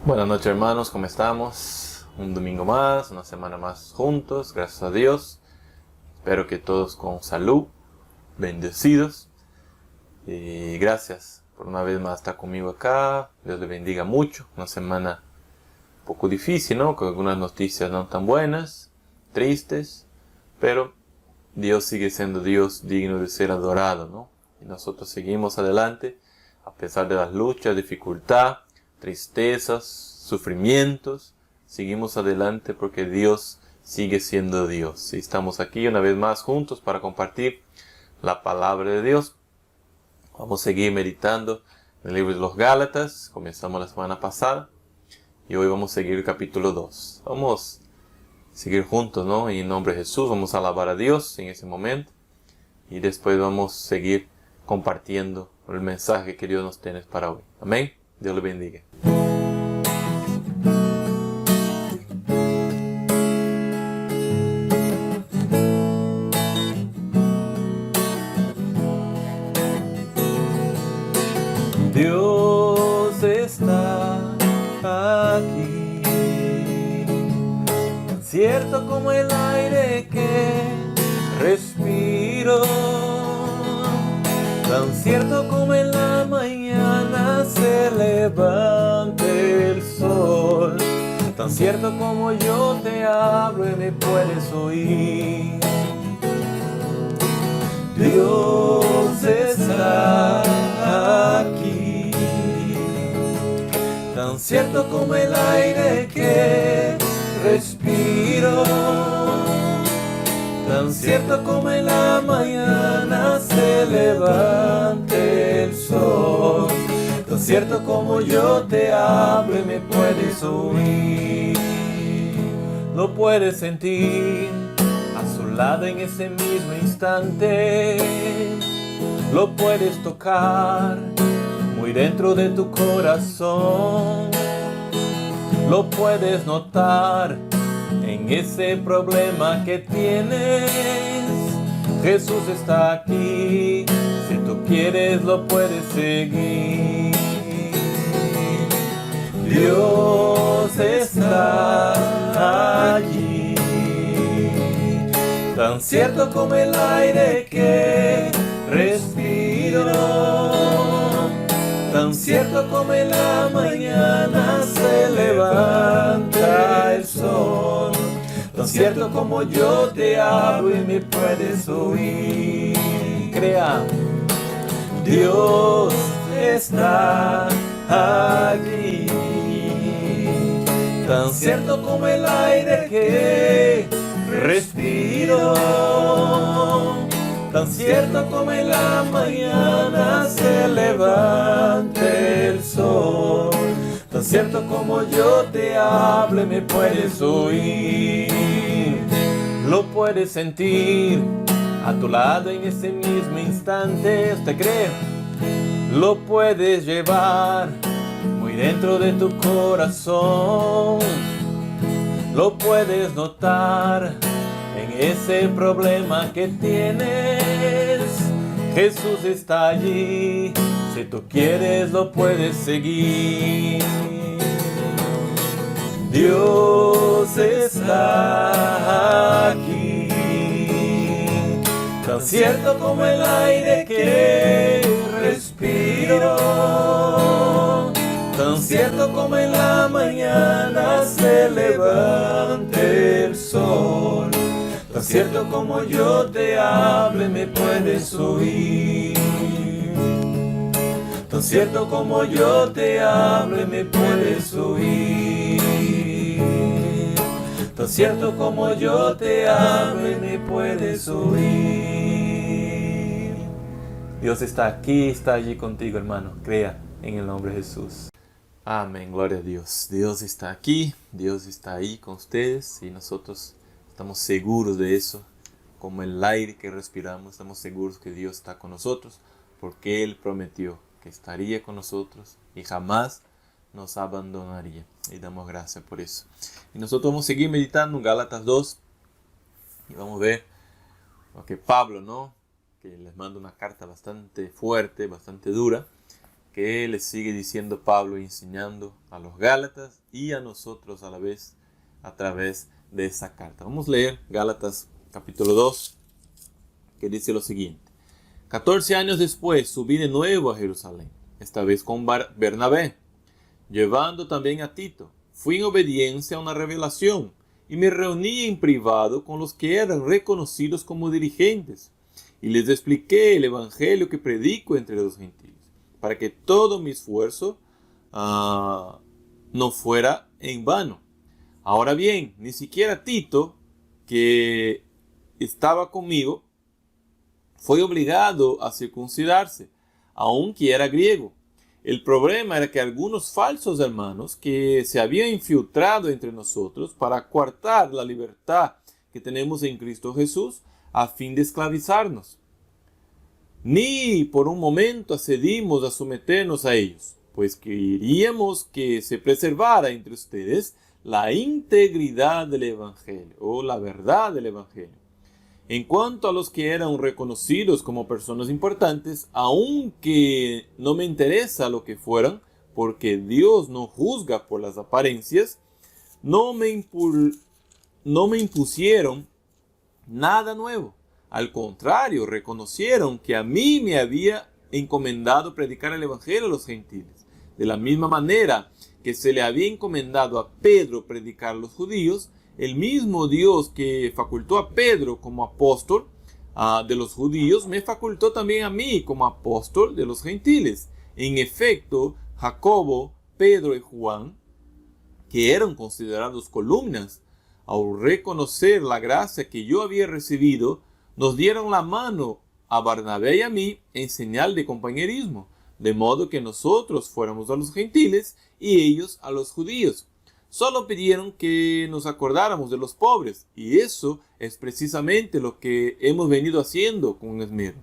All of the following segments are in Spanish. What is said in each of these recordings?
Buenas noches, hermanos, ¿cómo estamos? Un domingo más, una semana más juntos, gracias a Dios. Espero que todos con salud, bendecidos. Y gracias por una vez más estar conmigo acá. Dios le bendiga mucho. Una semana un poco difícil, ¿no? Con algunas noticias no tan buenas, tristes. Pero Dios sigue siendo Dios digno de ser adorado, ¿no? Y nosotros seguimos adelante a pesar de las luchas, dificultad, tristezas, sufrimientos. Seguimos adelante porque Dios sigue siendo Dios. Y estamos aquí una vez más juntos para compartir la palabra de Dios. Vamos a seguir meditando en el libro de los Gálatas. Comenzamos la semana pasada y hoy vamos a seguir el capítulo 2. Vamos a seguir juntos, ¿no? Y en nombre de Jesús vamos a alabar a Dios en ese momento y después vamos a seguir compartiendo el mensaje que Dios nos tiene para hoy. Amén. Dios le bendiga. Dios está aquí, tan cierto como el aire que respiro, tan cierto como en la mañana se levante el sol, tan cierto como yo te hablo y me puedes oír. Dios está aquí, tan cierto como el aire que respiro, tan cierto como en la mañana se levante el sol, tan cierto como yo te hablo y me puedes oír. Lo puedes sentir a su lado en ese mismo instante, lo puedes tocar muy dentro de tu corazón, lo puedes notar en ese problema que tienes. Jesús está aquí, si tú quieres lo puedes seguir. Dios está aquí, tan cierto como el aire que respiro, tan cierto como en la mañana se levanta el sol, tan cierto como yo te hablo y me puedes oír. Crea, Dios está aquí, tan cierto como el aire que respiro, tan cierto como en la mañana se levante el sol, tan cierto como yo te hablo y me puedes oír. Lo puedes sentir a tu lado en ese mismo instante. ¿Usted cree? Lo puedes llevar muy dentro de tu corazón, lo puedes notar en ese problema que tienes. Jesús está allí, si tú quieres lo puedes seguir. Dios está aquí, tan cierto como el aire que respiro, tan cierto como en la mañana se levante el sol, tan cierto como yo te hablo y me puedes oír, tan cierto como yo te hablo y me puedes oír, tan cierto como yo te hablo y me puedes oír. Dios está aquí, está allí contigo, hermano. Crea en el nombre de Jesús. Amén, gloria a Dios. Dios está aquí, Dios está ahí con ustedes y nosotros estamos seguros de eso. Como el aire que respiramos, estamos seguros que Dios está con nosotros porque Él prometió que estaría con nosotros y jamás nos abandonaría. Y damos gracias por eso. Y nosotros vamos a seguir meditando en Gálatas 2 y vamos a ver lo que Pablo, ¿no? Que les manda una carta bastante fuerte, bastante dura. que le sigue diciendo Pablo y enseñando a los Gálatas y a nosotros a la vez a través de esa carta. Vamos a leer Gálatas capítulo 2, que dice lo siguiente. 14 años después subí de nuevo a Jerusalén, esta vez con Bernabé, llevando también a Tito. Fui en obediencia a una revelación y me reuní en privado con los que eran reconocidos como dirigentes y les expliqué el evangelio que predico entre los gentiles, para que todo mi esfuerzo no fuera en vano. Ahora bien, ni siquiera Tito, que estaba conmigo, fue obligado a circuncidarse, aunque era griego. El problema era que algunos falsos hermanos que se habían infiltrado entre nosotros para coartar la libertad que tenemos en Cristo Jesús a fin de esclavizarnos. Ni por un momento accedimos a someternos a ellos, pues queríamos que se preservara entre ustedes la integridad del Evangelio, o la verdad del Evangelio. En cuanto a los que eran reconocidos como personas importantes, aunque no me interesa lo que fueran, porque Dios no juzga por las apariencias, no me impusieron nada nuevo. Al contrario, reconocieron que a mí me había encomendado predicar el Evangelio a los gentiles. De la misma manera que se le había encomendado a Pedro predicar a los judíos, el mismo Dios que facultó a Pedro como apóstol de los judíos, me facultó también a mí como apóstol de los gentiles. En efecto, Jacobo, Pedro y Juan, que eran considerados columnas, al reconocer la gracia que yo había recibido, nos dieron la mano a Barnabé y a mí en señal de compañerismo, de modo que nosotros fuéramos a los gentiles y ellos a los judíos. Solo pidieron que nos acordáramos de los pobres, y eso es precisamente lo que hemos venido haciendo con esmero.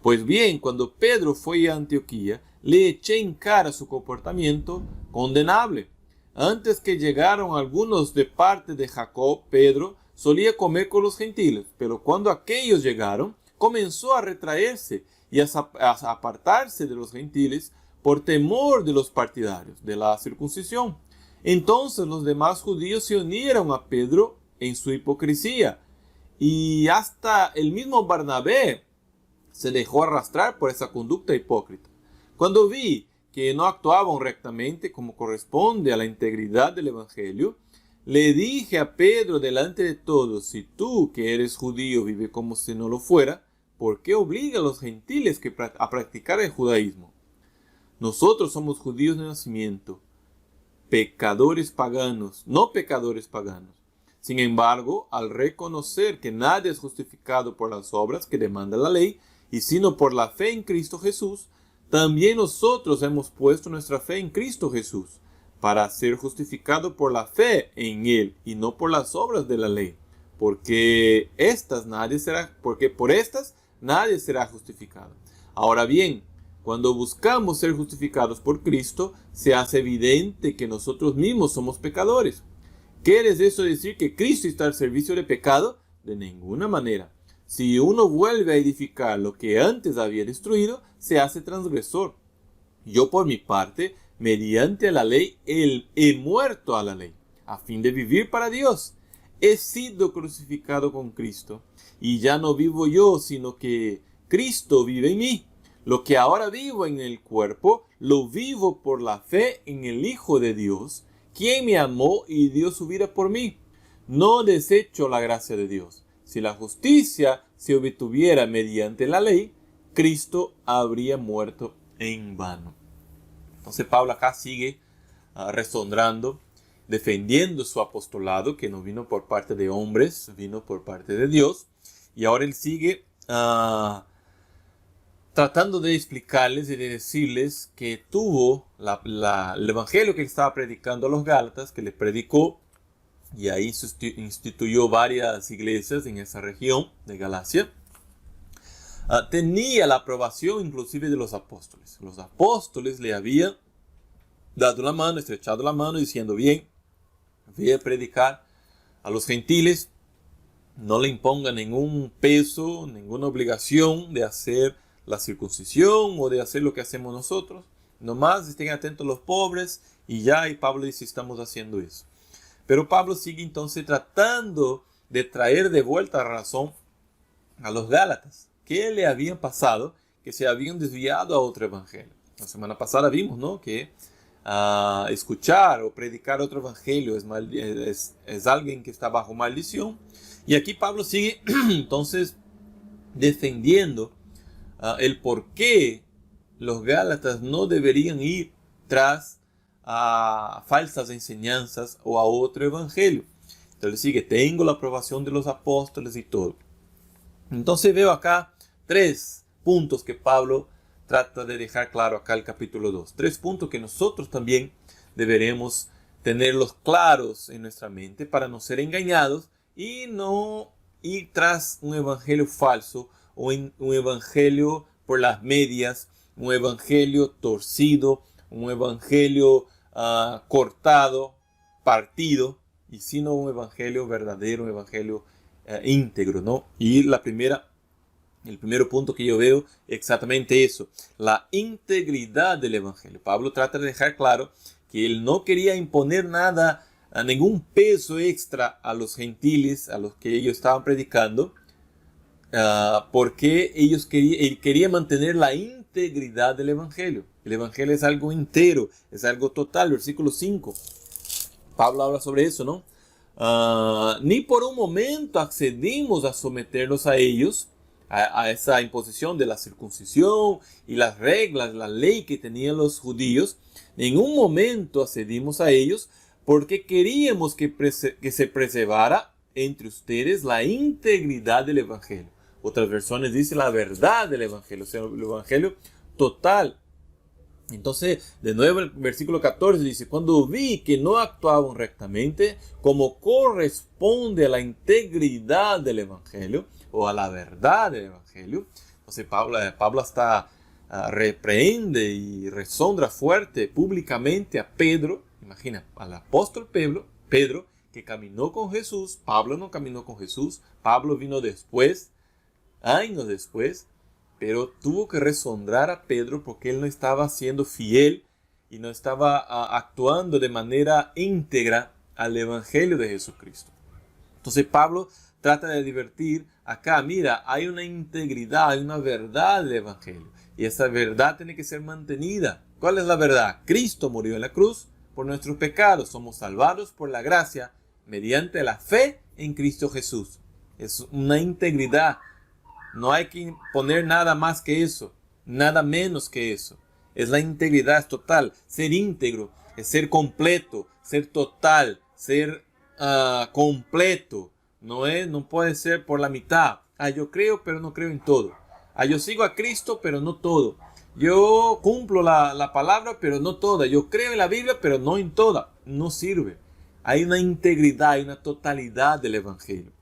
Pues bien, cuando Pedro fue a Antioquía, le eché en cara su comportamiento condenable. Antes que llegaron algunos de parte de Jacob, Pedro solía comer con los gentiles, pero cuando aquellos llegaron, comenzó a retraerse y a apartarse de los gentiles por temor de los partidarios de la circuncisión. Entonces los demás judíos se unieron a Pedro en su hipocresía, y hasta el mismo Barnabé se dejó arrastrar por esa conducta hipócrita. Cuando vi que no actuaban rectamente como corresponde a la integridad del Evangelio, le dije a Pedro delante de todos: si tú, que eres judío, vives como si no lo fuera, ¿por qué obliga a los gentiles a practicar el judaísmo? Nosotros somos judíos de nacimiento, pecadores paganos, no pecadores paganos. Sin embargo, al reconocer que nadie es justificado por las obras que demanda la ley, y sino por la fe en Cristo Jesús, también nosotros hemos puesto nuestra fe en Cristo Jesús, para ser justificado por la fe en Él y no por las obras de la ley, porque por estas nadie será justificado. Ahora bien, cuando buscamos ser justificados por Cristo, se hace evidente que nosotros mismos somos pecadores. ¿Quiere eso decir que Cristo está al servicio del pecado? De ninguna manera. Si uno vuelve a edificar lo que antes había destruido, se hace transgresor. Yo, por mi parte, mediante la ley, he muerto a la ley, a fin de vivir para Dios. He sido crucificado con Cristo, y ya no vivo yo, sino que Cristo vive en mí. Lo que ahora vivo en el cuerpo, lo vivo por la fe en el Hijo de Dios, quien me amó y dio su vida por mí. No desecho la gracia de Dios. Si la justicia se obtuviera mediante la ley, Cristo habría muerto en vano. Entonces Pablo acá sigue resonando, defendiendo su apostolado, que no vino por parte de hombres, vino por parte de Dios. Y ahora él sigue tratando de explicarles y de decirles que tuvo el evangelio que él estaba predicando a los Gálatas, que les predicó, y ahí instituyó varias iglesias en esa región de Galacia. Tenía la aprobación inclusive de los apóstoles. Los apóstoles le habían dado la mano, estrechado la mano, diciendo: bien, voy a predicar a los gentiles, no le imponga ningún peso, ninguna obligación de hacer la circuncisión o de hacer lo que hacemos nosotros. Nomás estén atentos los pobres y ya, y Pablo dice, estamos haciendo eso. Pero Pablo sigue entonces tratando de traer de vuelta a razón a los Gálatas. ¿Qué le habían pasado? Que se habían desviado a otro evangelio. La semana pasada vimos, ¿no?, que escuchar o predicar otro evangelio es alguien que está bajo maldición. Y aquí Pablo sigue entonces defendiendo el por qué los Gálatas no deberían ir tras a falsas enseñanzas o a otro evangelio. Entonces sigue, tengo la aprobación de los apóstoles y todo. Entonces veo acá 3 puntos que Pablo trata de dejar claro acá el capítulo 2. 3 puntos que nosotros también deberemos tenerlos claros en nuestra mente para no ser engañados y no ir tras un evangelio falso o un evangelio por las medias, un evangelio torcido, un evangelio cortado, partido, y sino un evangelio verdadero, un evangelio íntegro, ¿no? Y el primer punto que yo veo exactamente eso, la integridad del evangelio. Pablo trata de dejar claro que él no quería imponer nada, a ningún peso extra a los gentiles, a los que ellos estaban predicando, porque él quería mantener la integridad del evangelio. El evangelio es algo entero, es algo total. Versículo 5. Pablo habla sobre eso, ¿no? Ni por un momento accedimos a someternos a ellos, a esa imposición de la circuncisión y las reglas, la ley que tenían los judíos. En un momento accedimos a ellos porque queríamos que se preservara entre ustedes la integridad del evangelio. Otras versiones dicen la verdad del evangelio, o sea, el evangelio total. Entonces, de nuevo el versículo 14 dice, cuando vi que no actuaban rectamente como corresponde a la integridad del evangelio o a la verdad del evangelio. Entonces Pablo hasta reprehende y resondra fuerte públicamente a Pedro. Imagina, al apóstol Pedro que caminó con Jesús. Pablo no caminó con Jesús. Pablo vino después, años después. Pero tuvo que resondrar a Pedro porque él no estaba siendo fiel y no estaba actuando de manera íntegra al evangelio de Jesucristo. Entonces Pablo trata de advertir acá, mira, hay una integridad, hay una verdad del evangelio. Y esa verdad tiene que ser mantenida. ¿Cuál es la verdad? Cristo murió en la cruz por nuestros pecados. Somos salvados por la gracia mediante la fe en Cristo Jesús. Es una integridad. No hay que poner nada más que eso, nada menos que eso. Es la integridad total. Ser íntegro es ser completo, ser total, ser completo. No puede ser por la mitad. Yo creo, pero no creo en todo. Yo sigo a Cristo, pero no todo. Yo cumplo la palabra, pero no toda. Yo creo en la Biblia, pero no en toda. No sirve. Hay una integridad, hay una totalidad del evangelio.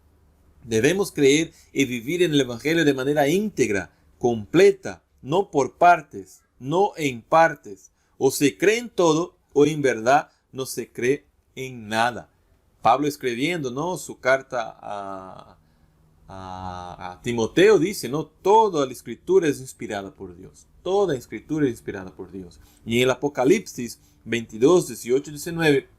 Debemos creer y vivir en el evangelio de manera íntegra, completa, no por partes, no en partes. O se cree en todo o en verdad no se cree en nada. Pablo escribiendo, ¿no?, su carta a Timoteo dice, ¿no?, toda la escritura es inspirada por Dios. Toda escritura es inspirada por Dios. Y en el Apocalipsis 22, 18 y 19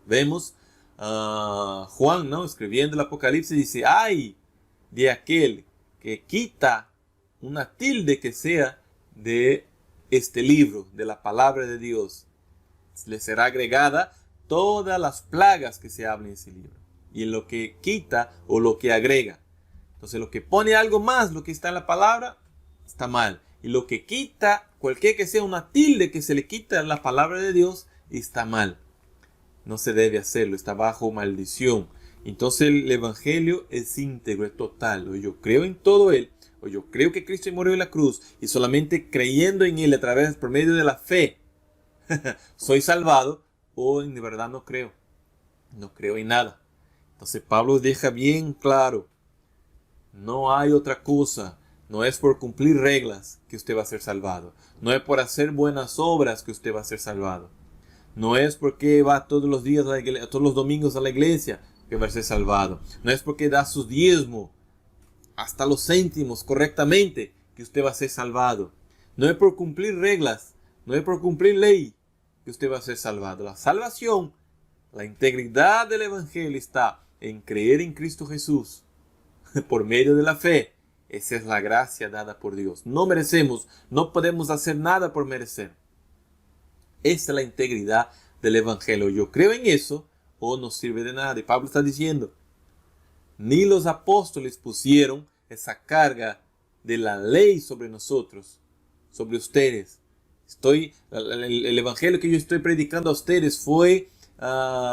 vemos Juan, ¿no?, escribiendo el Apocalipsis, dice, ay de aquel que quita una tilde que sea de este libro, de la palabra de Dios. Le será agregada todas las plagas que se hablan en ese libro. Y en lo que quita o lo que agrega. Entonces lo que pone algo más, lo que está en la palabra, está mal. Y lo que quita, cualquier que sea una tilde que se le quita en la palabra de Dios, está mal. No se debe hacerlo, está bajo maldición. Entonces el evangelio es íntegro, es total. O yo creo en todo él, o yo creo que Cristo murió en la cruz, y solamente creyendo en él a través, por medio de la fe, soy salvado, o en verdad no creo en nada. Entonces Pablo deja bien claro, no hay otra cosa. No es por cumplir reglas que usted va a ser salvado. No es por hacer buenas obras que usted va a ser salvado. No es porque va todos los días a la iglesia, todos los domingos a la iglesia que va a ser salvado. No es porque da sus diezmos hasta los céntimos correctamente que usted va a ser salvado. No es por cumplir reglas No es por cumplir ley que usted va a ser salvado. La salvación, la integridad del Evangelio está en creer en Cristo Jesús por medio de la fe. Esa es la gracia dada por Dios. No merecemos, no podemos hacer nada por merecer. Esa es la integridad del Evangelio. Yo creo en eso o no sirve de nada. Y Pablo está diciendo, ni los apóstoles pusieron esa carga de la ley sobre nosotros, sobre ustedes. El Evangelio que yo estoy predicando a ustedes fue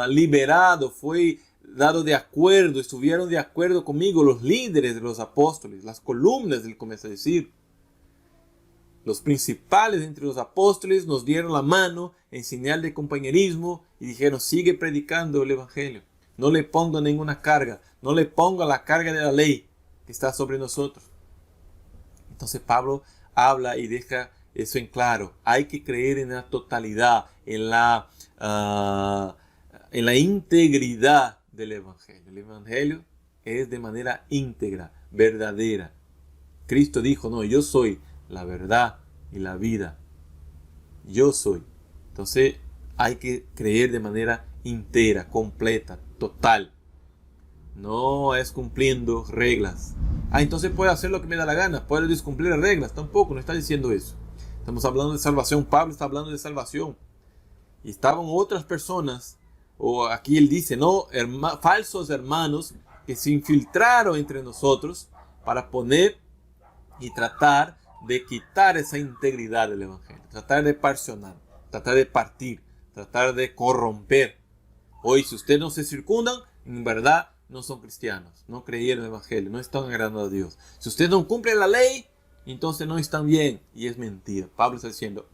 liberado, fue dado de acuerdo, estuvieron de acuerdo conmigo los líderes de los apóstoles, las columnas del comienzo a decir. Los principales entre los apóstoles nos dieron la mano en señal de compañerismo y dijeron, sigue predicando el Evangelio. No le ponga ninguna carga, no le ponga la carga de la ley que está sobre nosotros. Entonces Pablo habla y deja eso en claro. Hay que creer en la totalidad, en la integridad del Evangelio. El Evangelio es de manera íntegra, verdadera. Cristo dijo, no, yo soy la verdad y la vida. Yo soy. Entonces hay que creer de manera entera, completa, total. No es cumpliendo reglas. Entonces puedo hacer lo que me da la gana. Puedo descumplir las reglas. Tampoco, no está diciendo eso. Estamos hablando de salvación. Pablo está hablando de salvación. Y estaban otras personas, o aquí él dice, no, falsos hermanos que se infiltraron entre nosotros para poner y tratar de quitar esa integridad del Evangelio. Tratar de parcionar, tratar de partir, tratar de corromper. Hoy, si ustedes no se circundan, en verdad no son cristianos, no creyeron en el Evangelio, no están agradando a Dios. Si ustedes no cumplen la ley, entonces no están bien. Y es mentira. Pablo está diciendo,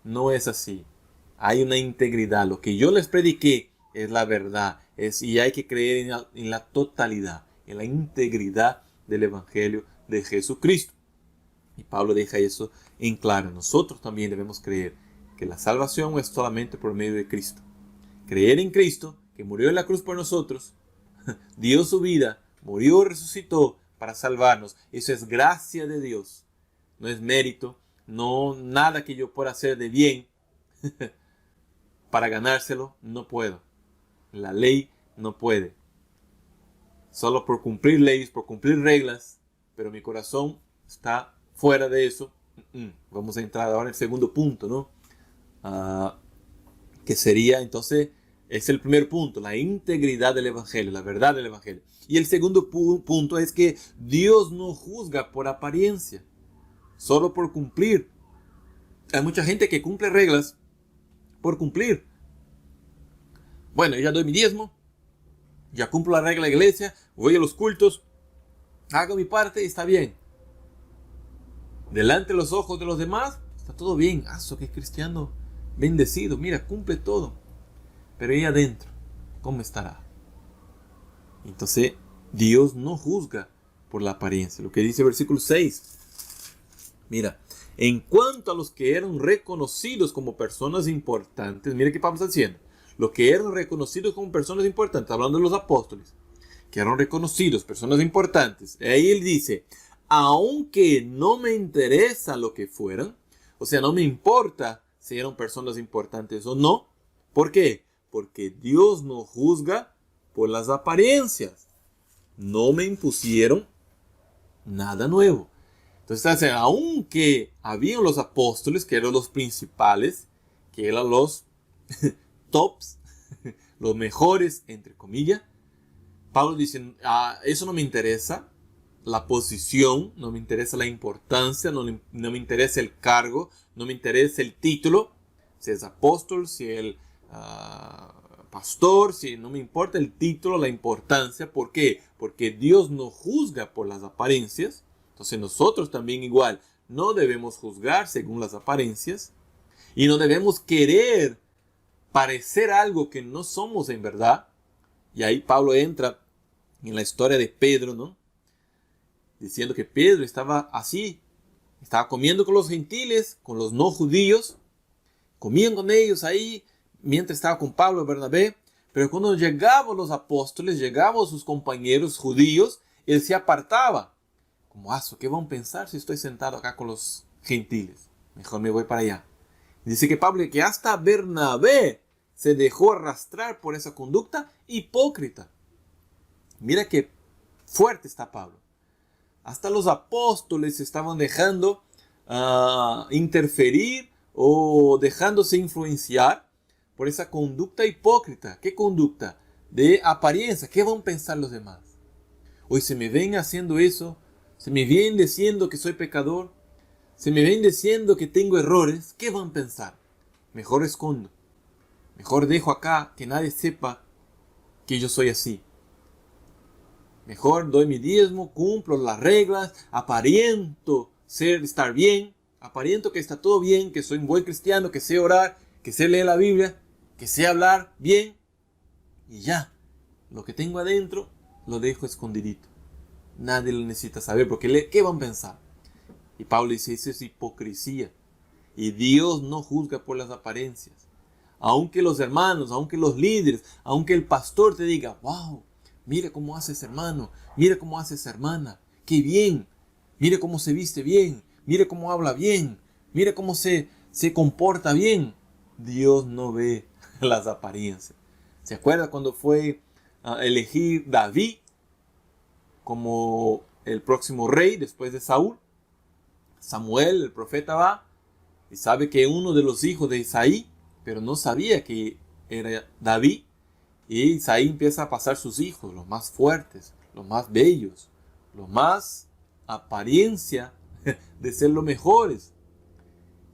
no es así. Hay una integridad. Lo que yo les prediqué es la verdad. Y hay que creer en la totalidad, en la integridad del Evangelio de Jesucristo. Y Pablo deja eso en claro. Nosotros también debemos creer que la salvación es solamente por medio de Cristo. Creer en Cristo, que murió en la cruz por nosotros, dio su vida, murió, resucitó para salvarnos. Eso es gracia de Dios. No es mérito, no nada que yo pueda hacer de bien para ganárselo. No puedo. La ley no puede. Solo por cumplir leyes, por cumplir reglas, pero mi corazón está fuera de eso. Vamos a entrar ahora en el segundo punto, ¿no? Que sería entonces, es el primer punto, la integridad del Evangelio, la verdad del Evangelio. Y el segundo punto es que Dios no juzga por apariencia, solo por cumplir. Hay mucha gente que cumple reglas por cumplir. Bueno, ya doy mi diezmo, ya cumplo la regla de la iglesia, voy a los cultos, hago mi parte y está bien. Delante de los ojos de los demás, está todo bien. Eso que es cristiano bendecido, mira, cumple todo. Pero ahí adentro, ¿cómo estará? Entonces, Dios no juzga por la apariencia. Lo que dice el versículo 6. Mira, en cuanto a los que eran reconocidos como personas importantes, mira qué Pablo está diciendo. Los que eran reconocidos como personas importantes, hablando de los apóstoles, que eran reconocidos, personas importantes. Ahí él dice, aunque no me interesa lo que fueran, o sea, no me importa si eran personas importantes o no. ¿Por qué? Porque Dios no juzga por las apariencias. No me impusieron nada nuevo. Entonces, aunque habían los apóstoles, que eran los principales, que eran los tops, los mejores, entre comillas, Pablo dice, eso no me interesa, la posición, no me interesa la importancia, no me interesa el cargo, no me interesa el título, si es apóstol, si es pastor, si no me importa el título, la importancia. ¿Por qué? Porque Dios no juzga por las apariencias. Entonces nosotros también igual no debemos juzgar según las apariencias y no debemos querer parecer algo que no somos en verdad. Y ahí Pablo entra en la historia de Pedro, ¿no? Diciendo que Pedro estaba así, estaba comiendo con los gentiles, con los no judíos, comían con ellos ahí, mientras estaba con Pablo y Bernabé, pero cuando llegaban los apóstoles, llegaban sus compañeros judíos, él se apartaba. Como, ¿qué van a pensar si estoy sentado acá con los gentiles? mejor me voy para allá. Dice que Pablo, que hasta Bernabé se dejó arrastrar por esa conducta hipócrita. Mira qué fuerte está Pablo. Hasta los apóstoles estaban dejando interferir o dejándose influenciar por esa conducta hipócrita. ¿Qué conducta? De apariencia. ¿Qué van a pensar los demás? Hoy se me ven haciendo eso, se me ven diciendo que soy pecador, se me ven diciendo que tengo errores. ¿Qué van a pensar? Mejor escondo. Mejor dejo acá que nadie sepa que yo soy así. Mejor doy mi diezmo, cumplo las reglas, aparento estar bien, aparento que está todo bien, que soy un buen cristiano, que sé orar, que sé leer la Biblia, que sé hablar bien. Y ya, lo que tengo adentro lo dejo escondidito. Nadie lo necesita saber porque ¿qué van a pensar? Y Pablo dice, eso es hipocresía. Y Dios no juzga por las apariencias. Aunque los hermanos, aunque los líderes, aunque el pastor te diga, wow, mira cómo hace ese hermano, mira cómo hace esa hermana, qué bien, mira cómo se viste bien, mira cómo habla bien, mira cómo se comporta bien. Dios no ve las apariencias. ¿Se acuerda cuando fue a elegir David como el próximo rey después de Saúl? Samuel, el profeta, va y sabe que uno de los hijos de Isaí, pero no sabía que era David. Y Isaí empieza a pasar sus hijos, los más fuertes, los más bellos, los más apariencia de ser los mejores.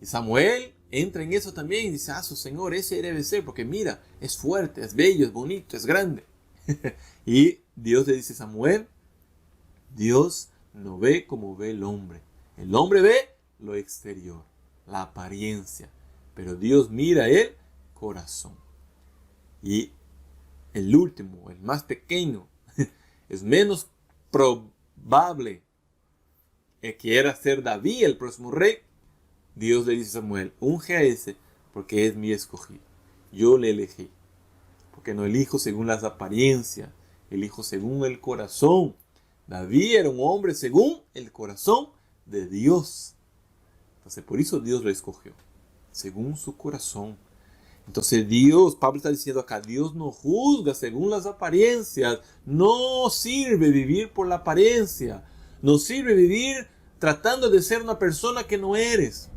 Y Samuel entra en eso también y dice, su Señor, ese debe ser, porque mira, es fuerte, es bello, es bonito, es grande. Y Dios le dice a Samuel, Dios no ve como ve el hombre. El hombre ve lo exterior, la apariencia, pero Dios mira el corazón. Y el último, el más pequeño, es menos probable que quiera ser David el próximo rey. Dios le dice a Samuel, unge a ese porque es mi escogido. Yo le elegí. Porque no elijo según las apariencias, elijo según el corazón. David era un hombre según el corazón de Dios. Entonces por eso Dios lo escogió, según su corazón. Entonces Dios, Pablo está diciendo acá, Dios no juzga según las apariencias. No sirve vivir por la apariencia. No sirve vivir tratando de ser una persona que no eres.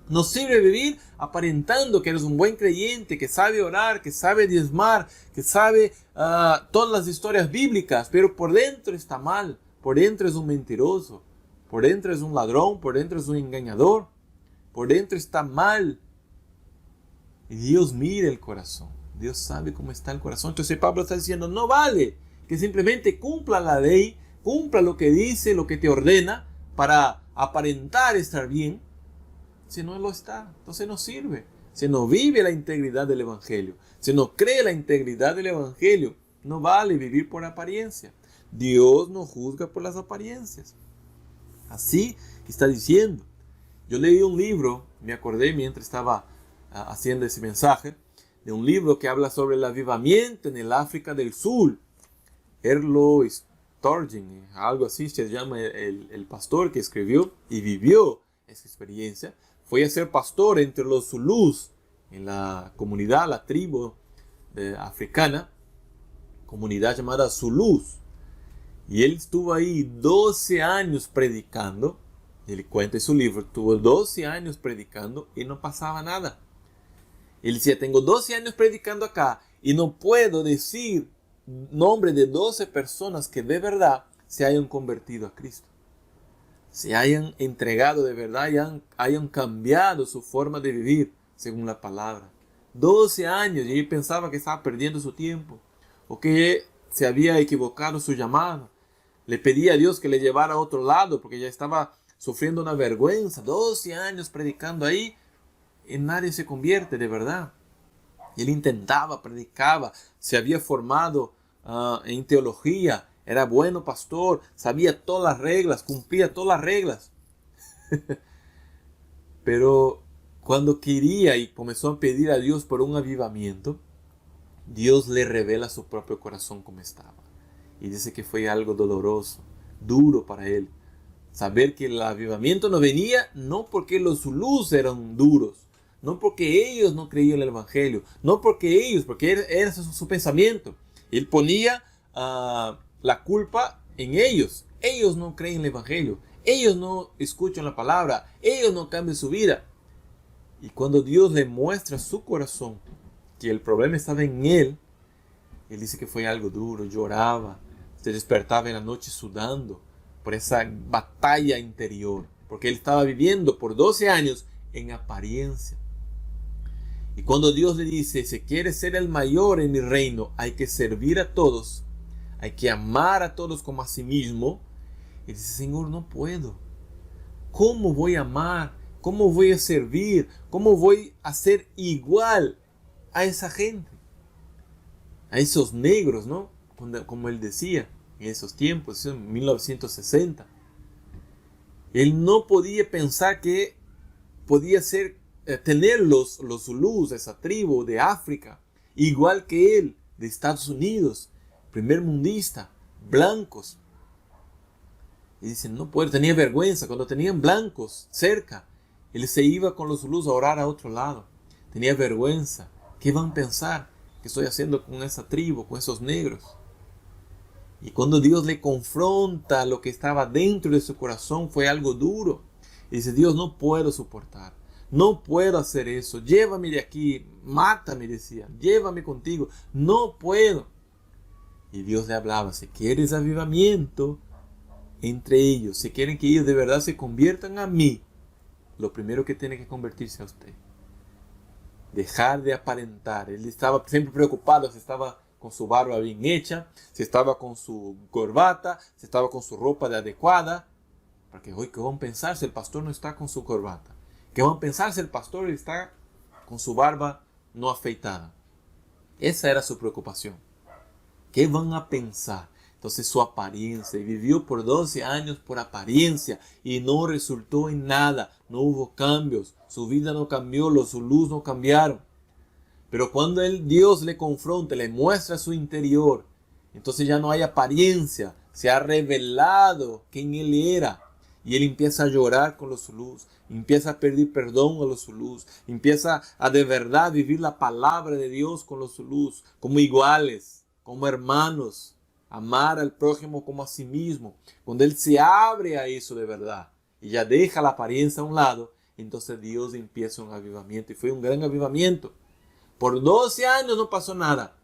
No sirve vivir aparentando que eres un buen creyente, que sabe orar, que sabe diezmar, que sabe todas las historias bíblicas, pero por dentro está mal, por dentro es un mentiroso, por dentro es un ladrón, por dentro es un engañador, por dentro está mal. Y Dios mira el corazón, Dios sabe cómo está el corazón. Entonces Pablo está diciendo, no vale que simplemente cumpla la ley, cumpla lo que dice, lo que te ordena, para aparentar estar bien. Si no lo está, entonces no sirve. Si no vive la integridad del Evangelio, si no cree la integridad del Evangelio, no vale vivir por apariencia. Dios no juzga por las apariencias. Así está diciendo. Yo leí un libro, me acordé mientras estaba haciendo ese mensaje, de un libro que habla sobre el avivamiento en el África del Sur. Erlo Sturgeon, algo así se llama el pastor que escribió y vivió esa experiencia. Fue a ser pastor entre los Zulús, en la comunidad, la tribu africana, comunidad llamada Zulús. Y él estuvo ahí 12 años predicando. Él cuenta en su libro, tuvo 12 años predicando y no pasaba nada. Él decía, tengo 12 años predicando acá y no puedo decir nombre de 12 personas que de verdad se hayan convertido a Cristo. Se hayan entregado de verdad y hayan cambiado su forma de vivir según la palabra. 12 años y él pensaba que estaba perdiendo su tiempo o que se había equivocado su llamado. Le pedía a Dios que le llevara a otro lado porque ya estaba sufriendo una vergüenza. 12 años predicando ahí y nadie se convierte de verdad. Y él intentaba, predicaba, se había formado en teología, era bueno pastor, sabía todas las reglas, cumplía todas las reglas. Pero cuando quería y comenzó a pedir a Dios por un avivamiento, Dios le revela su propio corazón como estaba. Y dice que fue algo doloroso, duro para él. Saber que el avivamiento no venía no porque los zulús eran duros, no porque ellos no creían el evangelio, no porque era su pensamiento. Él ponía la culpa en ellos. Ellos no creen el evangelio, ellos no escuchan la palabra, ellos no cambian su vida. Y cuando Dios le muestra su corazón que el problema estaba en él dice que fue algo duro, lloraba, se despertaba en la noche sudando por esa batalla interior, porque él estaba viviendo por 12 años en apariencia. Y cuando Dios le dice, si quieres ser el mayor en mi reino, hay que servir a todos, hay que amar a todos como a sí mismo. Él dice, Señor, no puedo. ¿Cómo voy a amar? ¿Cómo voy a servir? ¿Cómo voy a ser igual a esa gente? A esos negros, ¿no? Como él decía en esos tiempos, en 1960. Él no podía pensar que podía tener los zulús, esa tribu de África, igual que él, de Estados Unidos, primer mundista, blancos. Y dicen, no puede, tenía vergüenza. Cuando tenían blancos cerca, él se iba con los zulús a orar a otro lado. Tenía vergüenza. ¿Qué van a pensar que estoy haciendo con esa tribu, con esos negros? Y cuando Dios le confronta lo que estaba dentro de su corazón, fue algo duro. Y dice, Dios, no puedo soportar. No puedo hacer eso. Llévame de aquí. Mátame, decía. Llévame contigo. No puedo. Y Dios le hablaba, si quieres avivamiento entre ellos, si quieren que ellos de verdad se conviertan a mí, lo primero que tiene que convertirse a usted. Dejar de aparentar. Él estaba siempre preocupado si estaba con su barba bien hecha, si estaba con su corbata, si estaba con su ropa adecuada. Porque hoy, ¿qué van a pensar si el pastor no está con su corbata? ¿Qué van a pensar si el pastor está con su barba no afeitada? Esa era su preocupación. ¿Qué van a pensar? Entonces su apariencia, y vivió por 12 años por apariencia y no resultó en nada, no hubo cambios, su vida no cambió, los zulús no cambiaron. Pero cuando Dios le confronta, le muestra su interior, entonces ya no hay apariencia, se ha revelado quién él era. Y él empieza a llorar con los zulús, empieza a pedir perdón a los zulús, empieza a de verdad vivir la palabra de Dios con los zulús, como iguales, como hermanos, amar al prójimo como a sí mismo. Cuando él se abre a eso de verdad y ya deja la apariencia a un lado, entonces Dios empieza un avivamiento, y fue un gran avivamiento. Por 12 años no pasó nada.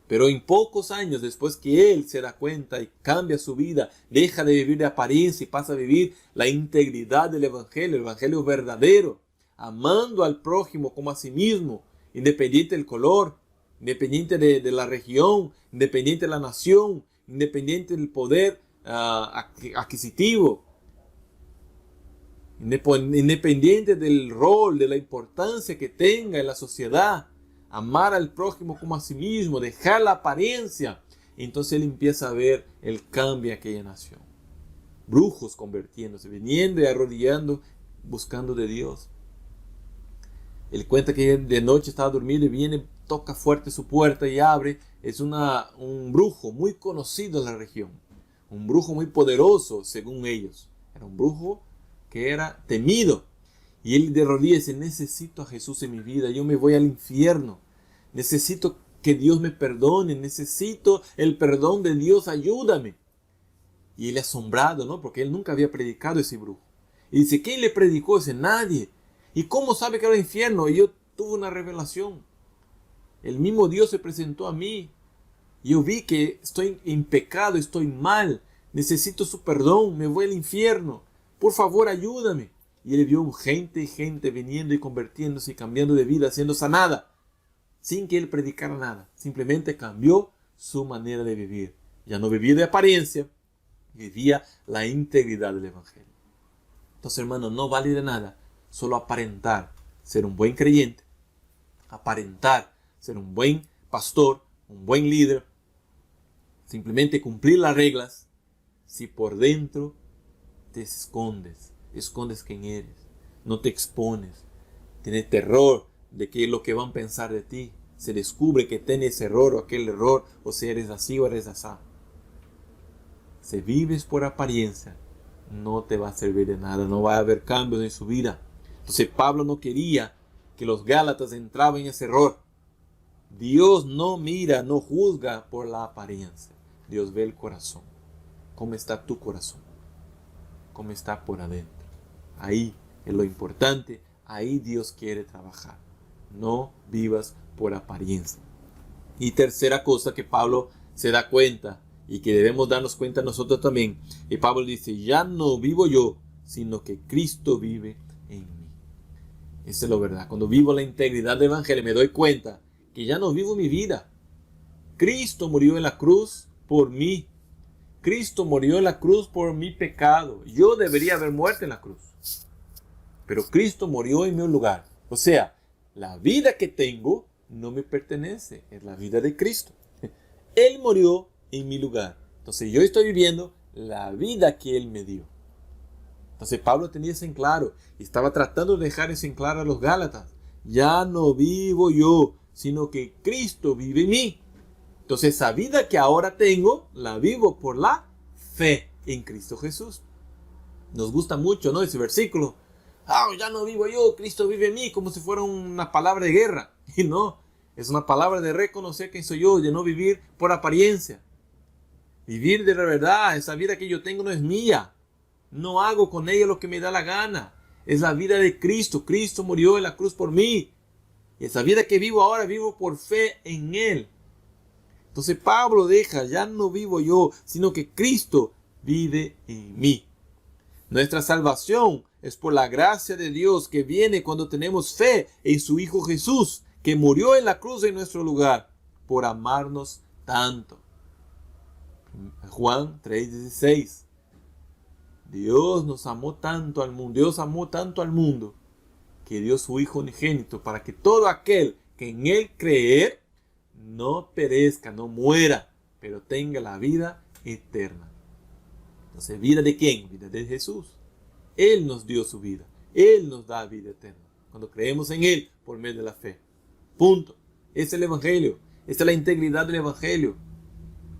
Pero en pocos años, después que él se da cuenta y cambia su vida, deja de vivir de apariencia y pasa a vivir la integridad del evangelio, el evangelio verdadero, amando al prójimo como a sí mismo, independiente del color, independiente de la región, independiente de la nación, independiente del poder adquisitivo, independiente del rol, de la importancia que tenga en la sociedad. Amar al prójimo como a sí mismo, dejar la apariencia. Entonces él empieza a ver el cambio en aquella nación. Brujos convirtiéndose, viniendo y arrodillando, buscando de Dios. Él cuenta que de noche estaba dormido y viene, toca fuerte su puerta y abre. Es un brujo muy conocido en la región. Un brujo muy poderoso, según ellos. Era un brujo que era temido. Y él de rodillas dice, necesito a Jesús en mi vida, yo me voy al infierno. Necesito que Dios me perdone, necesito el perdón de Dios, ayúdame. Y él asombrado, ¿no? Porque él nunca había predicado ese brujo. Y dice, ¿quién le predicó? Dice, nadie. ¿Y cómo sabe que era el infierno? Y yo tuve una revelación. El mismo Dios se presentó a mí. Yo vi que estoy en pecado, estoy mal, necesito su perdón, me voy al infierno. Por favor, ayúdame. Y él vio gente viniendo y convirtiéndose y cambiando de vida, siendo sanada, sin que él predicara nada. Simplemente cambió su manera de vivir. Ya no vivía de apariencia, vivía la integridad del evangelio. Entonces, hermanos, no vale de nada solo aparentar ser un buen creyente, aparentar ser un buen pastor, un buen líder, simplemente cumplir las reglas, si por dentro te escondes quién eres, no te expones, tienes terror de qué es lo que van a pensar de ti, se descubre que tienes error o aquel error, o si eres así o eres así. Si vives por apariencia, no te va a servir de nada, no va a haber cambios en su vida. Entonces Pablo no quería que los Gálatas entraban en ese error. Dios no mira, no juzga por la apariencia. Dios ve el corazón. ¿Cómo está tu corazón? ¿Cómo está por adentro? Ahí es lo importante. Ahí Dios quiere trabajar. No vivas por apariencia. Y tercera cosa que Pablo se da cuenta y que debemos darnos cuenta nosotros también. Y Pablo dice, ya no vivo yo, sino que Cristo vive en mí. Esa es la verdad. Cuando vivo la integridad del Evangelio me doy cuenta que ya no vivo mi vida. Cristo murió en la cruz por mí. Cristo murió en la cruz por mi pecado. Yo debería haber muerto en la cruz. Pero Cristo murió en mi lugar. O sea, la vida que tengo no me pertenece. Es la vida de Cristo. Él murió en mi lugar. Entonces yo estoy viviendo la vida que Él me dio. Entonces Pablo tenía eso en claro. Y estaba tratando de dejar eso en claro a los Gálatas. Ya no vivo yo, sino que Cristo vive en mí. Entonces esa vida que ahora tengo, la vivo por la fe en Cristo Jesús. Nos gusta mucho, ¿no? Ese versículo. Ya no vivo yo, Cristo vive en mí, como si fuera una palabra de guerra. Y no, es una palabra de reconocer quién soy yo, de no vivir por apariencia. Vivir de la verdad, esa vida que yo tengo no es mía. No hago con ella lo que me da la gana. Es la vida de Cristo. Cristo murió en la cruz por mí. Y esa vida que vivo ahora, vivo por fe en Él. Entonces Pablo deja, ya no vivo yo, sino que Cristo vive en mí. Nuestra salvación es por la gracia de Dios que viene cuando tenemos fe en su Hijo Jesús, que murió en la cruz en nuestro lugar, por amarnos tanto. Juan 3:16. Dios nos amó tanto al mundo, Dios amó tanto al mundo, que dio su Hijo unigénito para que todo aquel que en Él cree no perezca, no muera, pero tenga la vida eterna. Entonces, ¿vida de quién? Vida de Jesús. Él nos dio su vida. Él nos da vida eterna. Cuando creemos en Él por medio de la fe. Punto. Ese es el Evangelio. Esa es la integridad del Evangelio.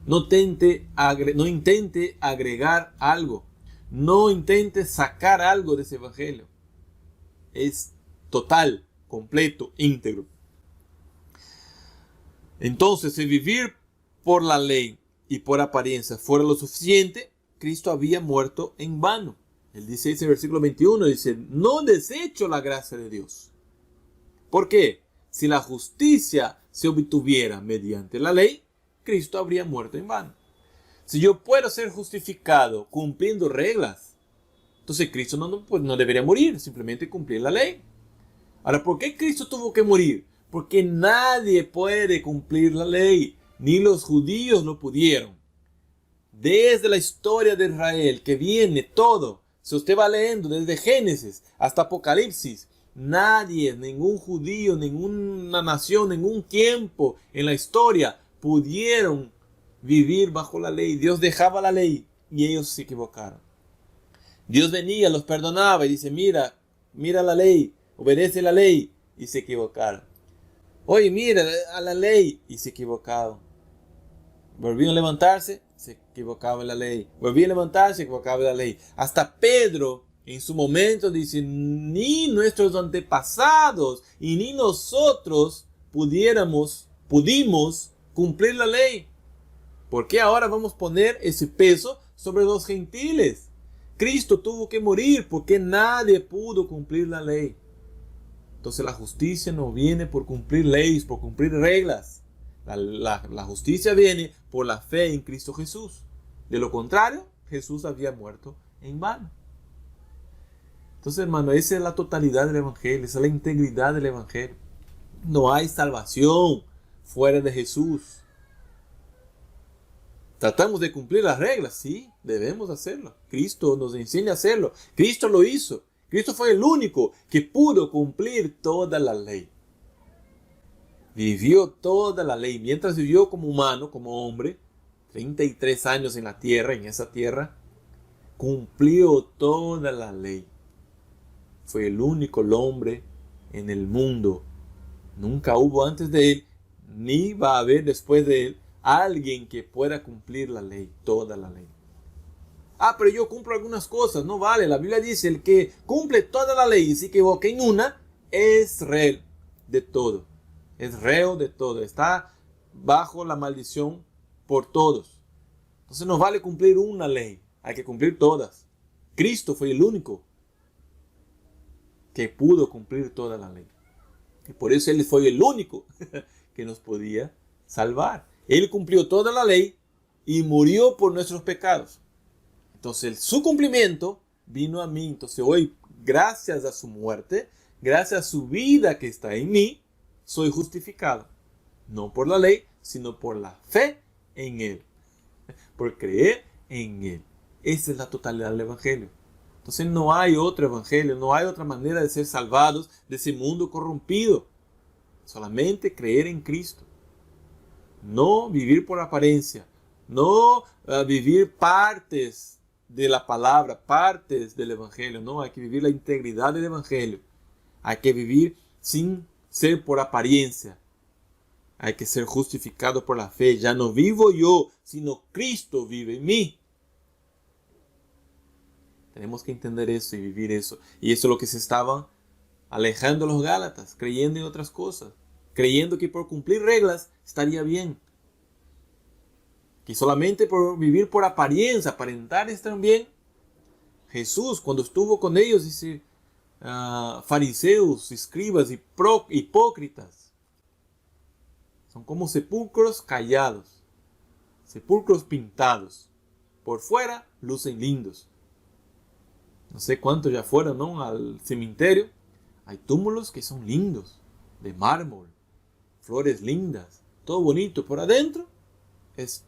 No intente agregar algo. No intente sacar algo de ese Evangelio. Es total, completo, íntegro. Entonces, si vivir por la ley y por apariencia fuera lo suficiente, Cristo había muerto en vano. Él dice en el versículo 21, dice, no desecho la gracia de Dios. ¿Por qué? Si la justicia se obtuviera mediante la ley, Cristo habría muerto en vano. Si yo puedo ser justificado cumpliendo reglas, entonces Cristo no debería morir, simplemente cumplir la ley. Ahora, ¿por qué Cristo tuvo que morir? Porque nadie puede cumplir la ley, ni los judíos lo pudieron. Desde la historia de Israel, que viene todo, si usted va leyendo desde Génesis hasta Apocalipsis, nadie, ningún judío, ninguna nación, ningún tiempo en la historia pudieron vivir bajo la ley. Dios dejaba la ley y ellos se equivocaron. Dios venía, los perdonaba y dice, mira la ley, obedece la ley, y se equivocaron. Oye, mira a la ley, y se equivocaron. Volvieron a levantarse, se equivocaba en la ley. Volvían a levantarse, se equivocaba en la ley. Hasta Pedro, en su momento, dice, ni nuestros antepasados y ni nosotros pudimos cumplir la ley. ¿Por qué ahora vamos a poner ese peso sobre los gentiles? Cristo tuvo que morir porque nadie pudo cumplir la ley. Entonces la justicia no viene por cumplir leyes, por cumplir reglas. La justicia viene por la fe en Cristo Jesús. De lo contrario, Jesús había muerto en vano. Entonces, hermano, esa es la totalidad del Evangelio, esa es la integridad del Evangelio. No hay salvación fuera de Jesús. Tratamos de cumplir las reglas, sí, debemos hacerlo. Cristo nos enseña a hacerlo. Cristo lo hizo. Cristo fue el único que pudo cumplir toda la ley. Vivió toda la ley. Mientras vivió como humano, como hombre, 33 años en la tierra, en esa tierra, cumplió toda la ley. Fue el único hombre en el mundo. Nunca hubo antes de él, ni va a haber después de él, alguien que pueda cumplir la ley, toda la ley. pero yo cumplo algunas cosas. No vale, la Biblia dice, el que cumple toda la ley y se equivoca en una, es reo de todo. Es reo de todo. Está bajo la maldición por todos. Entonces no vale cumplir una ley, hay que cumplir todas. Cristo fue el único que pudo cumplir toda la ley. Y por eso Él fue el único que nos podía salvar. Él cumplió toda la ley y murió por nuestros pecados. Entonces su cumplimiento vino a mí. Entonces hoy, gracias a su muerte, gracias a su vida que está en mí, soy justificado. No por la ley, sino por la fe en Él. Por creer en Él. Esa es la totalidad del Evangelio. Entonces no hay otro Evangelio, no hay otra manera de ser salvados de ese mundo corrompido. Solamente creer en Cristo. No vivir por apariencia. No vivir partes de la palabra, partes del Evangelio. No, hay que vivir la integridad del Evangelio. Hay que vivir sin ser por apariencia. Hay que ser justificado por la fe. Ya no vivo yo, sino Cristo vive en mí. Tenemos que entender eso y vivir eso. Y eso es lo que se estaban alejando los Gálatas, creyendo en otras cosas. Creyendo que por cumplir reglas estaría bien. Que solamente por vivir por apariencia, aparentar estar bien. Jesús, cuando estuvo con ellos, dice, fariseos, escribas y hipócritas. Son como sepulcros callados, sepulcros pintados. Por fuera lucen lindos. No sé cuántos ya fueron, ¿no?, al cementerio. Hay túmulos que son lindos, de mármol, flores lindas, todo bonito. Por adentro es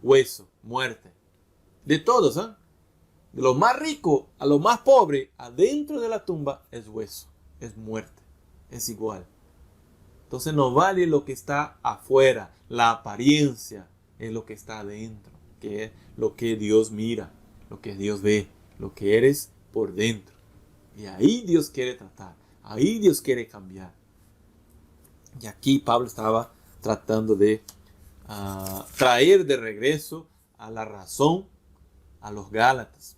hueso, muerte. De todos, ¿eh? De lo más rico a lo más pobre, adentro de la tumba es hueso, es muerte, es igual. Entonces no vale lo que está afuera, la apariencia es lo que está adentro, que es lo que Dios mira, lo que Dios ve, lo que eres por dentro. Y ahí Dios quiere tratar, ahí Dios quiere cambiar. Y aquí Pablo estaba tratando de traer de regreso a la razón a los Gálatas.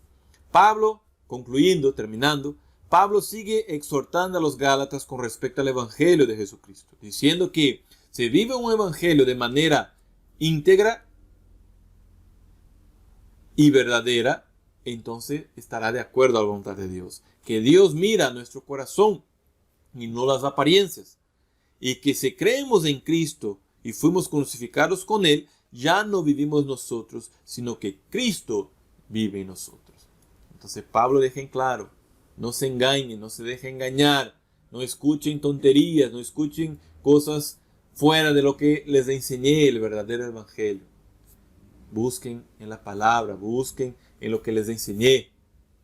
Pablo, concluyendo, terminando, Pablo sigue exhortando a los Gálatas con respecto al Evangelio de Jesucristo, diciendo que se vive un Evangelio de manera íntegra y verdadera, entonces estará de acuerdo a la voluntad de Dios. Que Dios mira nuestro corazón y no las apariencias. Y que si creemos en Cristo y fuimos crucificados con Él, ya no vivimos nosotros, sino que Cristo vive en nosotros. Entonces Pablo deja en claro, no se engañen, no se dejen engañar, no escuchen tonterías, no escuchen cosas fuera de lo que les enseñé, el verdadero Evangelio. Busquen en la palabra, busquen en lo que les enseñé,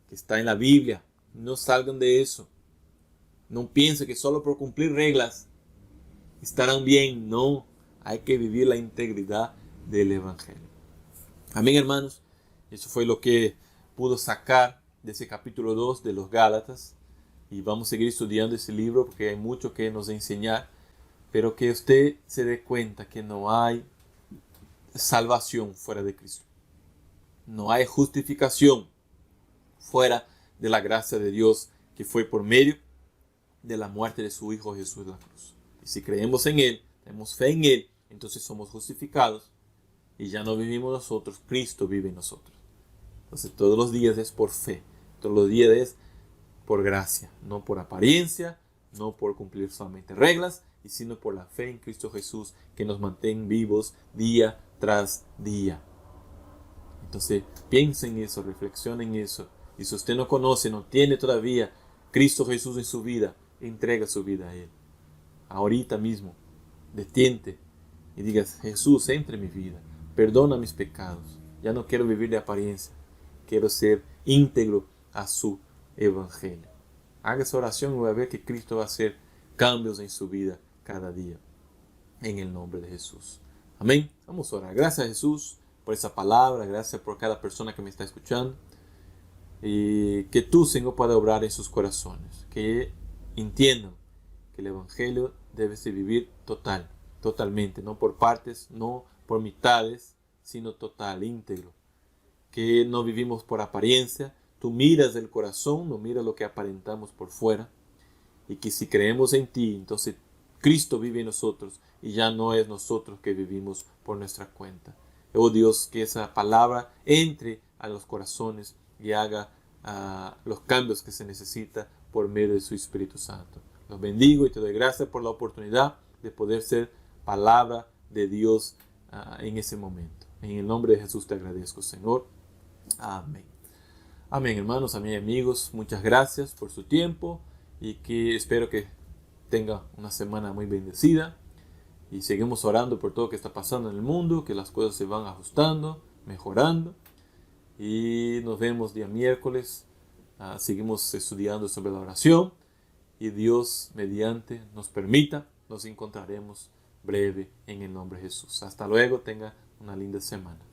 que está en la Biblia. No salgan de eso. No piensen que solo por cumplir reglas estarán bien. No, hay que vivir la integridad del Evangelio. Amén, hermanos. Eso fue lo que pudo sacar de ese capítulo 2 de los Gálatas. Y vamos a seguir estudiando ese libro porque hay mucho que nos enseñar. Pero que usted se dé cuenta que no hay salvación fuera de Cristo. No hay justificación fuera de la gracia de Dios que fue por medio de la muerte de su Hijo Jesús en la cruz. Y si creemos en Él, tenemos fe en Él, entonces somos justificados y ya no vivimos nosotros, Cristo vive en nosotros. Entonces todos los días es por fe, todos los días es por gracia, no por apariencia, no por cumplir solamente reglas, y sino por la fe en Cristo Jesús que nos mantiene vivos día tras día. Entonces piensen en eso, reflexionen en eso. Y si usted no conoce, no tiene todavía Cristo Jesús en su vida, entrega su vida a Él. Ahorita mismo, detente y digas, Jesús, entra en mi vida, perdona mis pecados. Ya no quiero vivir de apariencia, quiero ser íntegro a su Evangelio. Haga esa oración y va a ver que Cristo va a hacer cambios en su vida cada día. En el nombre de Jesús. Amén. Vamos a orar. Gracias, Jesús, por esa palabra. Gracias por cada persona que me está escuchando. Y que tú, Señor, puedas obrar en sus corazones. Que entiendan que el Evangelio debe ser vivir totalmente. No por partes, no por mitades, sino total, íntegro. que no vivimos por apariencia. Tú miras el corazón, no miras lo que aparentamos por fuera. Y que si creemos en ti, entonces Cristo vive en nosotros y ya no es nosotros que vivimos por nuestra cuenta. Oh Dios, que esa palabra entre a los corazones y haga los cambios que se necesita por medio de su Espíritu Santo. Los bendigo y te doy gracias por la oportunidad de poder ser palabra de Dios en ese momento. En el nombre de Jesús te agradezco, Señor. Amén. Amén, hermanos, amigos. Muchas gracias por su tiempo y que espero que tenga una semana muy bendecida. Y seguimos orando por todo lo que está pasando en el mundo, que las cosas se van ajustando, mejorando. Y nos vemos día miércoles. Seguimos estudiando sobre la oración. Y Dios, mediante, nos permita, nos encontraremos breve en el nombre de Jesús. Hasta luego, tenga una linda semana.